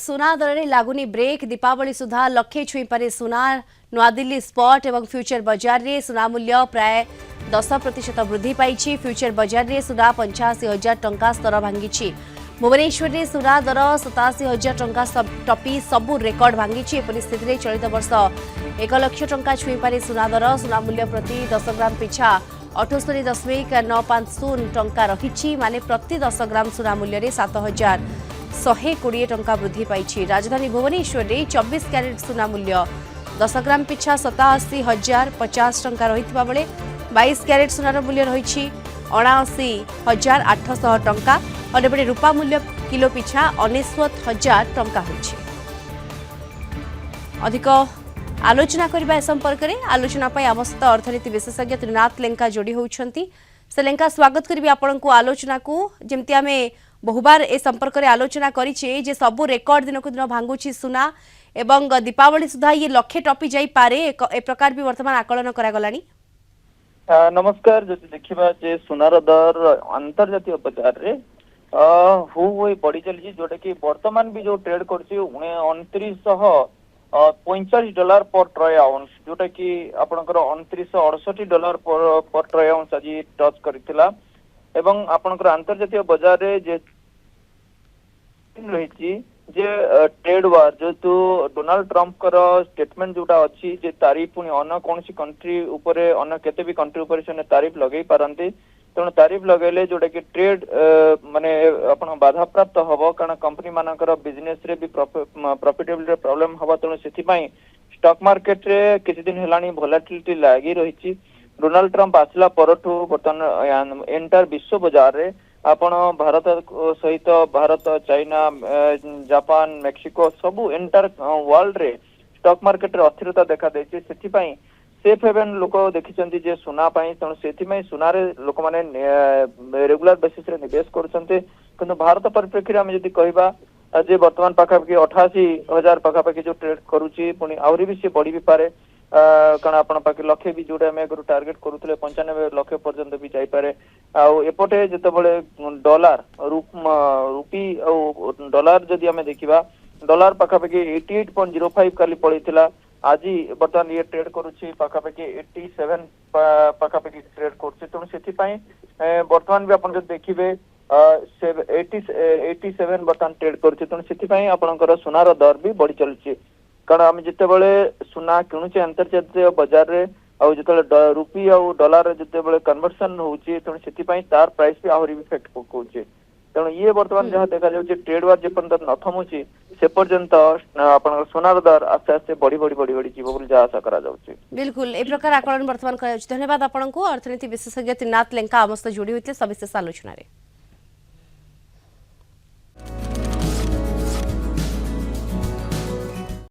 सुना दर में लगुनी ब्रेक दीपावली सुधा लक्षे छुई पारे सुना नवादिल्ली स्पॉट एवं फ्यूचर बाजार रे सुना मूल्य प्राय 10% वृद्धि पाई। फ्यूचर बाजार रे सुना 85,000 टंका स्तर भांगी। भुवनेश्वर में सुना दर 87,000 टंका टपी सबू रेकर्ड भांगी। परिस्थिति में चलित वर्ष 1 लाख टंका छुई पारे सुना दर। सुना मूल्य प्रति 10 ग्राम पिछा 78.950 टंका रही। माने प्रति 10 ग्राम सुना मूल्य 7,120 टंका वृद्धि पाई। राजधानी भुवनेश्वर में 24 कैरेट सुना मूल्य 10 ग्राम पिछा 87,050 टंका रही बेले 22 कैरेट सुनार मूल्य रही 79,800 टंका। अन्यपटे रूपा मूल्य किलो पिछा 69,000 टंका होइछि। अधिक आलोचना करबा संपर्क में आलोचना आम सहित अर्थनीति विशेषज्ञ त्रिनाथ लेंका जोड़ी होउछंती। से लेंका स्वागत करी आपण को आलोचना को। जेमती आमे बहुबार ए संपर्क में आलोचना करिछे जे सबु रेकर्ड दिन को दिन भांगुछि सुना एवं दीपावली सुधा ये लक्षे टपी जाई पारे ए प्रकार भी वर्तमान आकलन करा गलानी। नमस्कार। जदि देखिबा जे सुनार दर अंतर्जातीय बाजार रे हुई बढ़ी चली जोटा कि वर्तमान भी जो ट्रेड करछि 2945 पर ट्रय आउंस जोटा कि आपनकर 2968 पर ट्रय आउंस आज टच करथिला। एवं आपनकर अंतर्जातीय बाजार रे जे रही जे ट्रेड वार जो डोनाल्ड ट्रम्प कर स्टेटमेंट जोटा अच्छी जे तारीफ पुणी अन्य कौन कंट्री उपरे अन्य केते भी कंट्री उपरे से तारीफ लगे पारंती। तेणु तारीफ लगेले जोटा कि ट्रेड माने आपण बाधा प्राप्त हबो कारण कंपनी मानकर बिजनेस रे भी प्रॉफिटेबिलिटी प्रॉब्लम हबो। तेणु सेति स्टॉक मार्केट रे किछि दिन हेलानी वोलेटिलिटी लागी रहिछि। डोनाल्ड ट्रम्प आसला परठू बर्तमान एंटायर विश्व बाजार रे आपण भारत सहित भारत चाइना जापान मेक्सिको सबू एंटायर वर्ल्ड रे स्टॉक मार्केट रे अस्थिरता देखा देछि। सेति सेफ हेवन लोक देखिचंती जे सुना पाई। तेणु सेति सुना रे लोक माने रेगुलर बेसिस रे निवेश करूछंते। किंतु भारत परिप्रेक्षी आम जदि कहबा जे वर्तमान पाखापाखि 88,000 पाखापाखि जो ट्रेड करूची पुणी आहरी भी से बढ़ी भी पारे कारण आपण पाखे लक्षे भी जोटा आम आगु टार्गेट करूले 95 लाख पर्यंत भी जाई पारे। एपटे जितेबाला डॉलर रुपी डॉलर जदि आम देखा डॉलर पाखापाखि 88.05 काली पड़ीला। आज बर्तमान ये ट्रेड करुच्ची पाखापाखि 87 पाखापाखि ट्रेड करुच्ची। तेणु से बर्तमान भी आप देखिए 87 बर्तमान ट्रेड करुच्ची। तेणु से आपंकर सुनार दर भी बढ़ी चलुची कारण आम जितेबाला सुना किणुचे अंतर्जातीय बाजार रे जो रुपी डॉलर जितेबाला कन्वर्सन होची तेणु से तार प्राइस भी आहरी इफेक्ट पकाउची। तेणु ये वर्तमान जहाँ देखा जाउची ट्रेड वार जेपर्यंत न थमुची से पर्यंत आपन सोनार दर आस्ते आस्ते बढ़ी बढ़ी बढ़ी बढ़ी जीव बोली आशा करा जाउची। बिल्कुल ए प्रकार आकलन वर्तमान करा जाउची। धन्यवाद आपन को अर्थनीति विशेषज्ञ त्रिनाथ लेंका आमस्त जोड़ी होते सविशेष आलोचना रे।